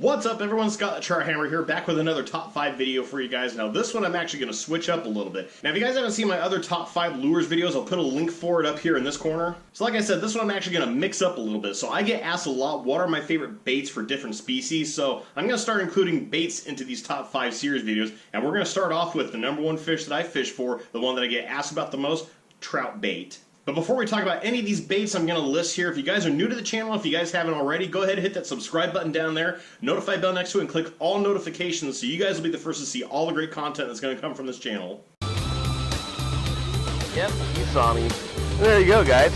What's up everyone, Scott the TroutHammer here, back with another top 5 video for you guys. Now this one I'm actually going to switch up a little bit. Now if you guys haven't seen my other top 5 lures videos, I'll put a link for it up here in this corner. So like I said, this one I'm actually going to mix up a little bit. So I get asked a lot, what are my favorite baits for different species? So I'm going to start including baits into these top 5 series videos. And we're going to start off with the #1 fish that I fish for, the one that I get asked about the most, trout bait. But before we talk about any of these baits I'm going to list here, if you guys are new to the channel, if you guys haven't already, go ahead and hit that subscribe button down there, notify bell next to it, and click all notifications so you guys will be the first to see all the great content that's going to come from this channel. Yep, you saw me. There you go, guys.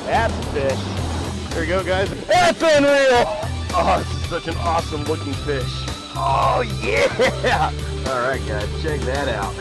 That's a fish. There you go, guys. That's unreal! Oh, this is such an awesome looking fish. Oh, yeah! Alright, guys, check that out.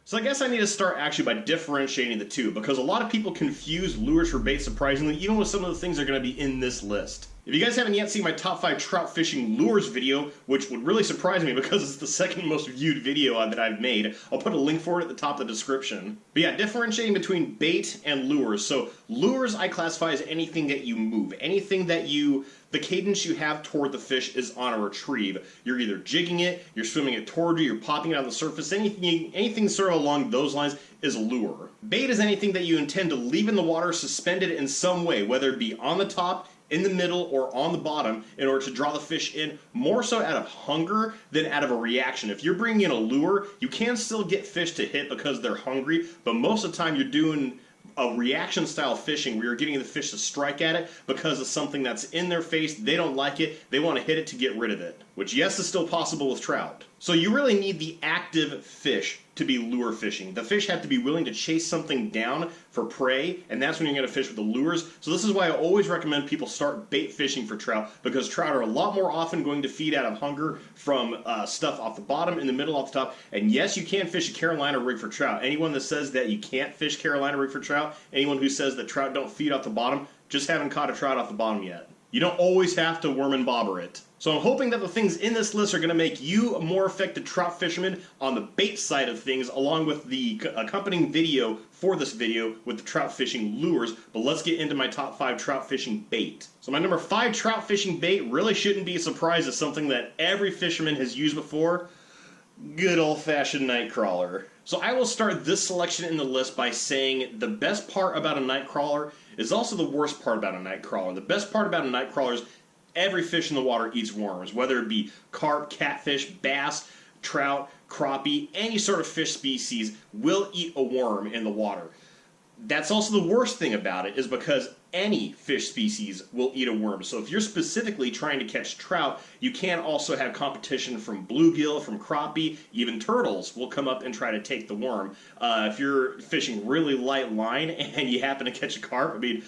So I guess I need to start actually by differentiating the two, because a lot of people confuse lures for bait, surprisingly, even with some of the things that are going to be in this list. If you guys haven't yet seen my top 5 trout fishing lures video, which would really surprise me because it's the second most viewed video that I've made, I'll put a link for it at the top of the description. But yeah, differentiating between bait and lures. So lures I classify as anything that you move, anything that the cadence you have toward the fish is on a retrieve. You're either jigging it, you're swimming it toward you, you're popping it on the surface, anything sort of along those lines is a lure. Bait is anything that you intend to leave in the water suspended in some way, whether it be on the top, in the middle, or on the bottom, in order to draw the fish in, more so out of hunger than out of a reaction. If you're bringing in a lure, you can still get fish to hit because they're hungry, but most of the time you're doing a reaction style fishing where you're getting the fish to strike at it because of something that's in their face, they don't like it, they want to hit it to get rid of it. Which, yes, is still possible with trout. So you really need the active fish to be lure fishing. The fish have to be willing to chase something down for prey, and that's when you're going to fish with the lures. So this is why I always recommend people start bait fishing for trout, because trout are a lot more often going to feed out of hunger from stuff off the bottom, in the middle, off the top. And yes, you can fish a Carolina rig for trout. Anyone that says that you can't fish Carolina rig for trout, anyone who says that trout don't feed off the bottom, just haven't caught a trout off the bottom yet. You don't always have to worm and bobber it. So I'm hoping that the things in this list are going to make you a more effective trout fisherman on the bait side of things, along with the accompanying video for this video with the trout fishing lures. But let's get into my top 5 trout fishing bait. So my number 5 trout fishing bait really shouldn't be a surprise. It's something that every fisherman has used before. Good old-fashioned Nightcrawler. So I will start this selection in the list by saying the best part about a Nightcrawler is also the worst part about a Nightcrawler. The best part about a Nightcrawler is every fish in the water eats worms, whether it be carp, catfish, bass, trout, crappie, any sort of fish species will eat a worm in the water. That's also the worst thing about it, is because any fish species will eat a worm. So if you're specifically trying to catch trout, you can also have competition from bluegill, from crappie, even turtles will come up and try to take the worm. If you're fishing really light line and you happen to catch a carp, I mean,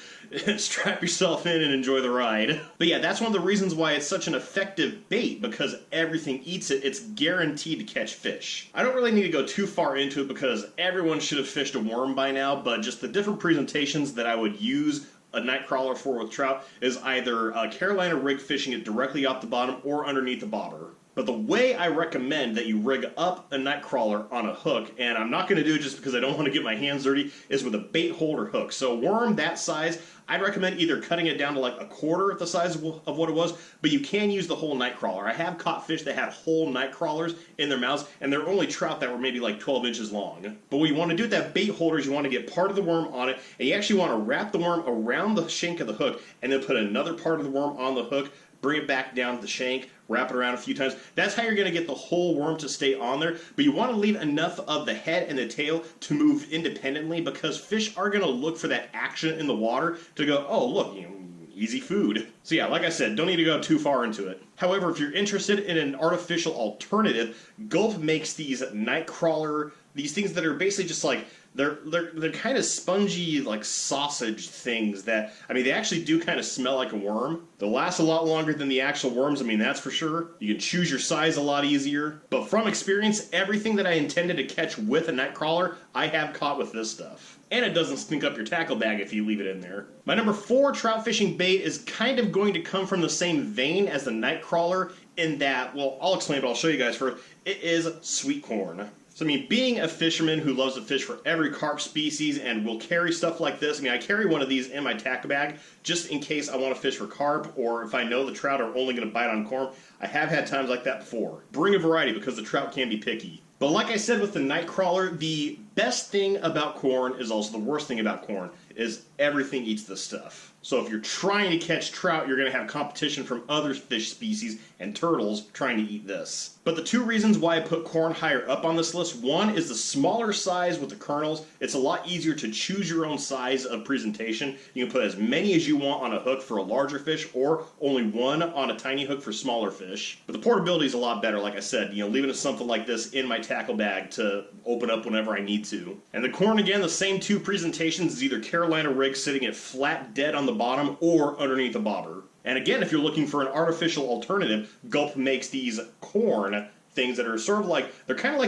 strap yourself in and enjoy the ride. But yeah, that's one of the reasons why it's such an effective bait, because everything eats it. It's guaranteed to catch fish. I don't really need to go too far into it because everyone should have fished a worm by now, but just the different presentations that I would use a Nightcrawler for with trout is either Carolina rig fishing it directly off the bottom or underneath the bobber. But the way I recommend that you rig up a Nightcrawler on a hook, and I'm not going to do it just because I don't want to get my hands dirty, is with a bait holder hook. So a worm that size, I'd recommend either cutting it down to like a quarter the size of what it was, but you can use the whole Nightcrawler. I have caught fish that had whole Nightcrawlers in their mouths, and they're only trout that were maybe like 12 inches long. But what you want to do with that bait holder is you want to get part of the worm on it, and you actually want to wrap the worm around the shank of the hook, and then put another part of the worm on the hook, bring it back down to the shank, wrap it around a few times. That's how you're going to get the whole worm to stay on there. But you want to leave enough of the head and the tail to move independently, because fish are going to look for that action in the water to go, oh, look, you know, easy food. So yeah, like I said, don't need to go too far into it. However, if you're interested in an artificial alternative, Gulp makes these Nightcrawler, these things that are basically just like, they're kind of spongy, like sausage things that, I mean, they actually do kind of smell like a worm. They'll last a lot longer than the actual worms, I mean, that's for sure. You can choose your size a lot easier. But from experience, everything that I intended to catch with a Nightcrawler, I have caught with this stuff. And it doesn't stink up your tackle bag if you leave it in there. My number 4 trout fishing bait is kind of going to come from the same vein as the Nightcrawler in that, well, I'll explain, but I'll show you guys first. It is sweet corn. So I mean, being a fisherman who loves to fish for every carp species and will carry stuff like this, I mean, I carry one of these in my tackle bag just in case I want to fish for carp, or if I know the trout are only going to bite on corn. I have had times like that before. Bring a variety because the trout can be picky. But like I said with the Nightcrawler, the best thing about corn is also the worst thing about corn, is everything eats this stuff. So if you're trying to catch trout, you're going to have competition from other fish species and turtles trying to eat this. But the two reasons why I put corn higher up on this list, one is the smaller size with the kernels. It's a lot easier to choose your own size of presentation. You can put as many as you want on a hook for a larger fish, or only one on a tiny hook for smaller fish. But the portability is a lot better, like I said, leaving something like this in my tackle bag to open up whenever I need to. And the corn, again, the same two presentations, is either Carolina rig sitting it flat dead on the bottom or underneath a bobber. And again, if you're looking for an artificial alternative, Gulp makes these corn things that are sort of like, they're kind of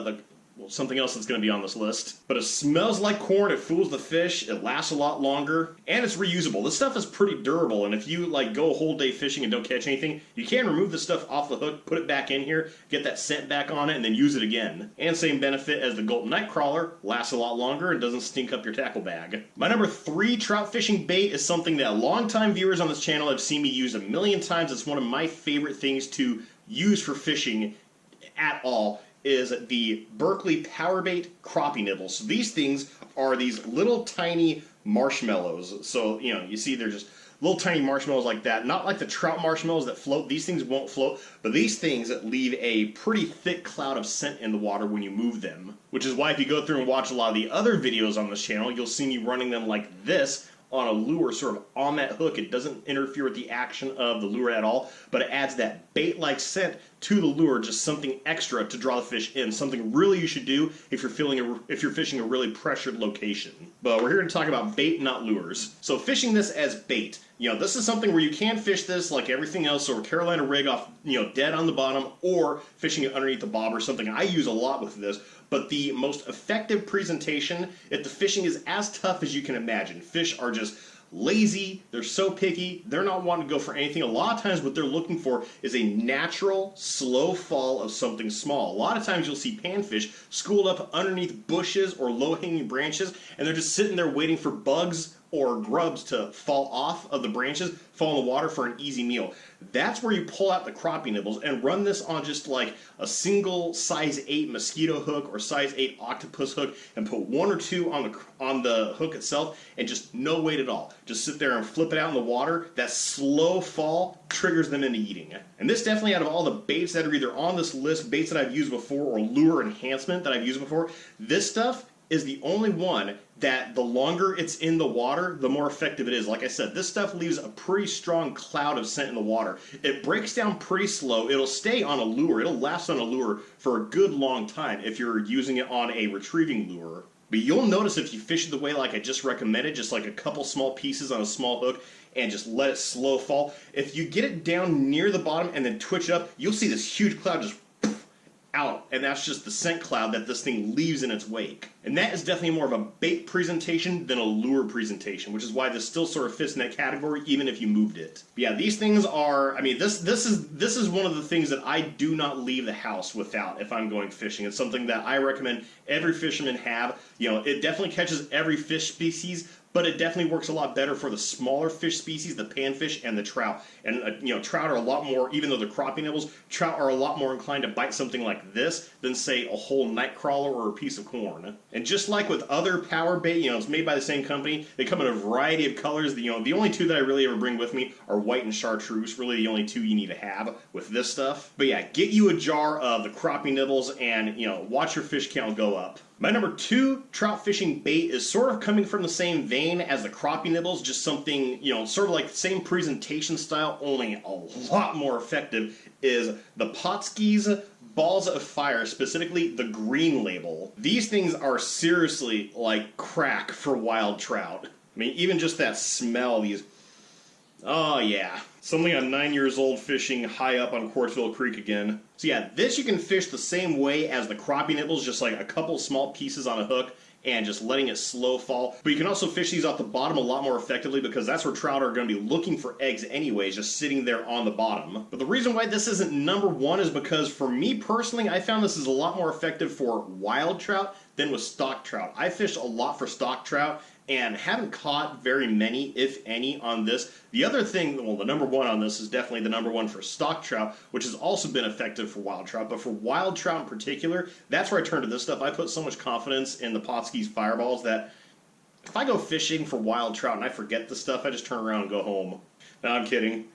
like well, something else that's going to be on this list. But it smells like corn, it fools the fish, it lasts a lot longer, and it's reusable. This stuff is pretty durable, and if you go a whole day fishing and don't catch anything, you can remove the stuff off the hook, put it back in here, get that scent back on it, and then use it again. And same benefit as the Gulp Nightcrawler, lasts a lot longer and doesn't stink up your tackle bag. My number 3 trout fishing bait is something that longtime viewers on this channel have seen me use a million times. It's one of my favorite things to use for fishing at all, is the Berkley Power Bait Crappie Nibbles. So these things are these little tiny marshmallows. So, you see they're just little tiny marshmallows like that. Not like the trout marshmallows that float. These things won't float, but these things leave a pretty thick cloud of scent in the water when you move them. Which is why if you go through and watch a lot of the other videos on this channel, you'll see me running them like this on a lure, sort of on that hook. It doesn't interfere with the action of the lure at all, but it adds that bait-like scent to the lure, just something extra to draw the fish in. Something really you should do if you're fishing a really pressured location. But we're here to talk about bait, not lures. So fishing this as bait, this is something where you can fish this like everything else, or Carolina rig off, dead on the bottom, or fishing it underneath the bobber, something I use a lot with this. But the most effective presentation, if the fishing is as tough as you can imagine, fish are just lazy, they're so picky, they're not wanting to go for anything. A lot of times what they're looking for is a natural, slow fall of something small. A lot of times you'll see panfish schooled up underneath bushes or low-hanging branches, and they're just sitting there waiting for bugs or grubs to fall off of the branches, fall in the water for an easy meal. That's where you pull out the crappie nibbles and run this on just like a single size 8 mosquito hook or size 8 octopus hook, and put 1 or 2 on the hook itself, and just no weight at all. Just sit there and flip it out in the water. That slow fall triggers them into eating. And this definitely, out of all the baits that are either on this list, baits that I've used before, or lure enhancement that I've used before, this stuff is the only one that the longer it's in the water, the more effective it is. Like I said, this stuff leaves a pretty strong cloud of scent in the water. It breaks down pretty slow. It'll stay on a lure. It'll last on a lure for a good long time if you're using it on a retrieving lure. But you'll notice if you fish it the way like I just recommended, just like a couple small pieces on a small hook, and just let it slow fall, if you get it down near the bottom and then twitch it up, you'll see this huge cloud just out, and that's just the scent cloud that this thing leaves in its wake. And that is definitely more of a bait presentation than a lure presentation, which is why this still sort of fits in that category even if you moved it. But yeah, these things are, I mean, this is one of the things that I do not leave the house without if I'm going fishing. It's something that I recommend every fisherman have. It definitely catches every fish species, but it definitely works a lot better for the smaller fish species, the panfish and the trout. And trout are a lot more, even though they're crappie nibbles, trout are a lot more inclined to bite something like this than, say, a whole Nightcrawler or a piece of corn. And just like with other power bait, it's made by the same company. They come in a variety of colors. The only two that I really ever bring with me are white and chartreuse. Really, the only two you need to have with this stuff. But yeah, get you a jar of the crappie nibbles and watch your fish count go up. My number 2 trout fishing bait is sort of coming from the same vein as the crappie nibbles, just something, sort of like the same presentation style, only a lot more effective, is the Potski's Balls of Fire, specifically the green label. These things are seriously like crack for wild trout. I mean, even just that smell, oh yeah. Something I'm 9 years old fishing high up on Quartzville Creek again. So yeah, this you can fish the same way as the crappie nibbles, just like a couple small pieces on a hook and just letting it slow fall. But you can also fish these off the bottom a lot more effectively because that's where trout are going to be looking for eggs anyways, just sitting there on the bottom. But the reason why this isn't number one is because for me personally, I found this is a lot more effective for wild trout than with stock trout. I fished a lot for stock trout and haven't caught very many, if any, on this. The other thing, well, the number one on this is definitely the number one for stock trout, which has also been effective for wild trout. But for wild trout in particular, that's where I turn to this stuff. I put so much confidence in the Potskis Fireballs that if I go fishing for wild trout and I forget the stuff, I just turn around and go home. No, I'm kidding.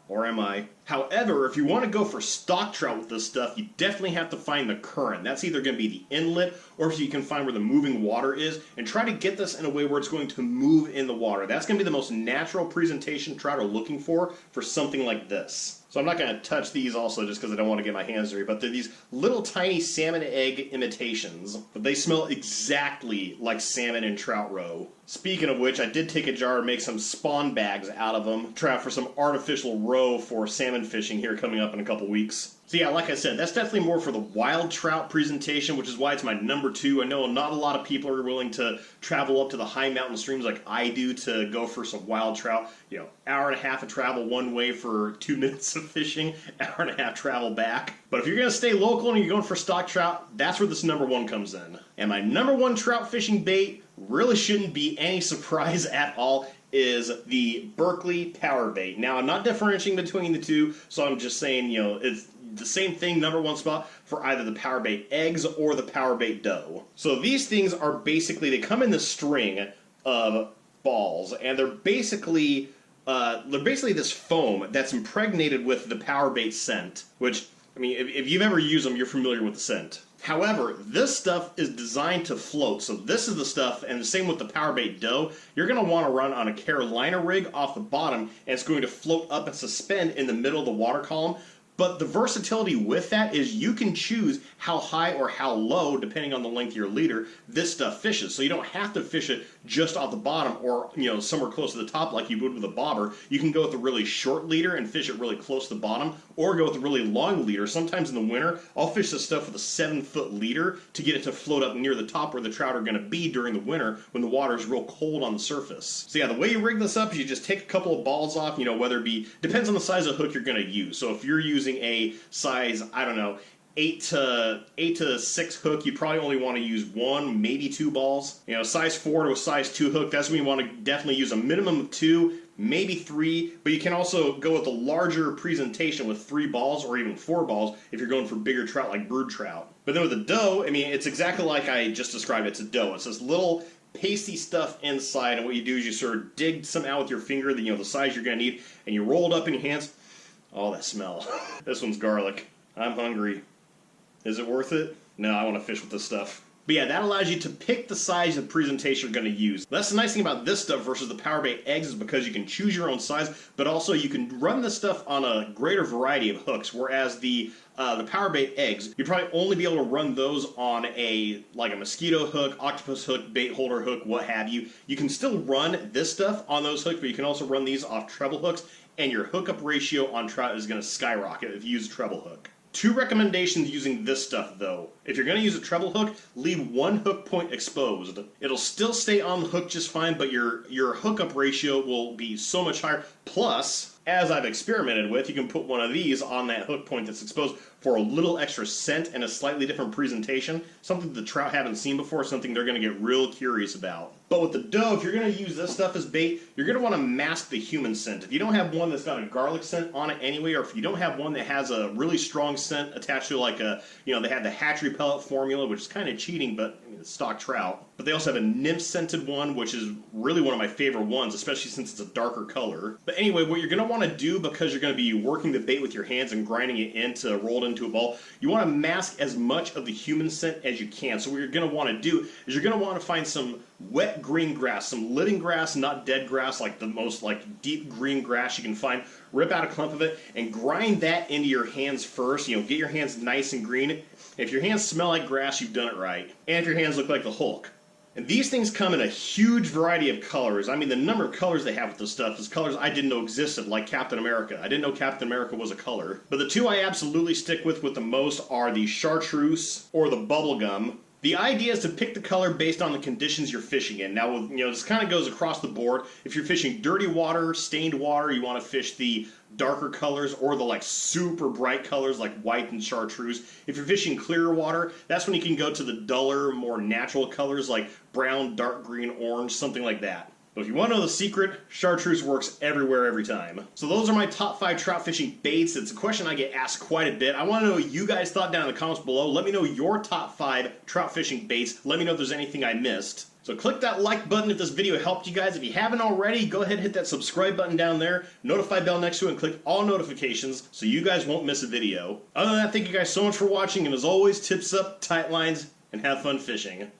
Or am I? However, if you want to go for stock trout with this stuff, you definitely have to find the current. That's either going to be the inlet, or if you can find where the moving water is, and try to get this in a way where it's going to move in the water. That's going to be the most natural presentation trout are looking for something like this. So I'm not going to touch these also just because I don't want to get my hands dirty, but they're these little tiny salmon egg imitations, but they smell exactly like salmon and trout roe. Speaking of which, I did take a jar and make some spawn bags out of them, try out for some artificial roe for salmon fishing here coming up in a couple weeks. So yeah, like I said, that's definitely more for the wild trout presentation, which is why it's my number two. I know not a lot of people are willing to travel up to the high mountain streams like I do to go for some wild trout. You know, hour and a half of travel one way for 2 minutes of fishing, hour and a half travel back. But if you're going to stay local and you're going for stock trout, that's where this number one comes in. And my number one trout fishing bait really shouldn't be any surprise at all, is the Berkley power bait. Now, I'm not differentiating between the two, so I'm just saying, you know, it's the same thing, number one spot for either the power bait eggs or the power bait dough. So these things are basically, they come in the string of balls, and they're basically this foam that's impregnated with the power bait scent, which, I mean, if you've ever used them, you're familiar with the scent. However, this stuff is designed to float, so this is the stuff, and the same with the power bait dough, you're going to want to run on a Carolina rig off the bottom, and it's going to float up and suspend in the middle of the water column. But the versatility with that is you can choose how high or how low, depending on the length of your leader, this stuff fishes. So you don't have to fish it just off the bottom or, you know, somewhere close to the top like you would with a bobber. You can go with a really short leader and fish it really close to the bottom, or go with a really long leader. Sometimes in the winter, I'll fish this stuff with a 7-foot leader to get it to float up near the top where the trout are going to be during the winter when the water is real cold on the surface. So yeah, the way you rig this up is you just take a couple of balls off, you know, whether it be, depends on the size of hook you're going to use. So if you're using a size, I don't know, 8 to 6 hook, you probably only want to use 1, maybe 2 balls. You know, size 4 to a size 2 hook, that's when you want to definitely use a minimum of 2, maybe 3, but you can also go with a larger presentation with 3 balls or even 4 balls if you're going for bigger trout like brood trout. But then with the dough, I mean, it's exactly like I just described. It's a dough. It's this little pasty stuff inside, and what you do is you sort of dig some out with your finger, you know, the size you're going to need, and you roll it up in your hands. Oh, that smell. This one's garlic. I'm hungry. Is it worth it? No, I want to fish with this stuff. But yeah, that allows you to pick the size of presentation you're going to use. That's the nice thing about this stuff versus the power bait eggs, is because you can choose your own size, but also you can run this stuff on a greater variety of hooks, whereas the power bait eggs, you'd probably only be able to run those on a mosquito hook, octopus hook, bait holder hook, what have you. You can still run this stuff on those hooks, but you can also run these off treble hooks, and your hookup ratio on trout is going to skyrocket if you use a treble hook. 2 recommendations using this stuff, though. If you're going to use a treble hook, leave 1 hook point exposed. It'll still stay on the hook just fine, but your hookup ratio will be so much higher. Plus, as I've experimented with, you can put one of these on that hook point that's exposed for a little extra scent and a slightly different presentation. Something the trout haven't seen before, something they're going to get real curious about. But with the dough, if you're going to use this stuff as bait, you're going to want to mask the human scent. If you don't have one that's got a garlic scent on it anyway, or if you don't have one that has a really strong scent attached to, like a, you know, they have the hatchery pellet formula, which is kind of cheating, but I mean, it's stock trout. But they also have a nymph scented one, which is really one of my favorite ones, especially since it's a darker color. But anyway, what you're going to want to do, because you're going to be working the bait with your hands and grinding it in to roll it into a ball, you want to mask as much of the human scent as you can. So what you're going to want to do is you're going to want to find some wet green grass, some living grass, not dead grass, like the most deep green grass you can find. Rip out a clump of it and grind that into your hands first. You know, get your hands nice and green. If your hands smell like grass, you've done it right. And if your hands look like the Hulk. And these things come in a huge variety of colors. I mean, the number of colors they have with this stuff is colors I didn't know existed, like Captain America. I didn't know Captain America was a color. But the 2 I absolutely stick with the most are the chartreuse or the bubblegum. The idea is to pick the color based on the conditions you're fishing in. Now, this kind of goes across the board. If you're fishing dirty water, stained water, you want to fish the darker colors or the like super bright colors like white and chartreuse. If you're fishing clearer water, that's when you can go to the duller, more natural colors like brown, dark green, orange, something like that. But if you want to know the secret, chartreuse works everywhere, every time. So those are my top 5 trout fishing baits. It's a question I get asked quite a bit. I want to know what you guys thought down in the comments below. Let me know your top 5 trout fishing baits. Let me know if there's anything I missed. So click that like button if this video helped you guys. If you haven't already, go ahead and hit that subscribe button down there, notify bell next to it, and click all notifications so you guys won't miss a video. Other than that, thank you guys so much for watching, and as always, tips up, tight lines, and have fun fishing.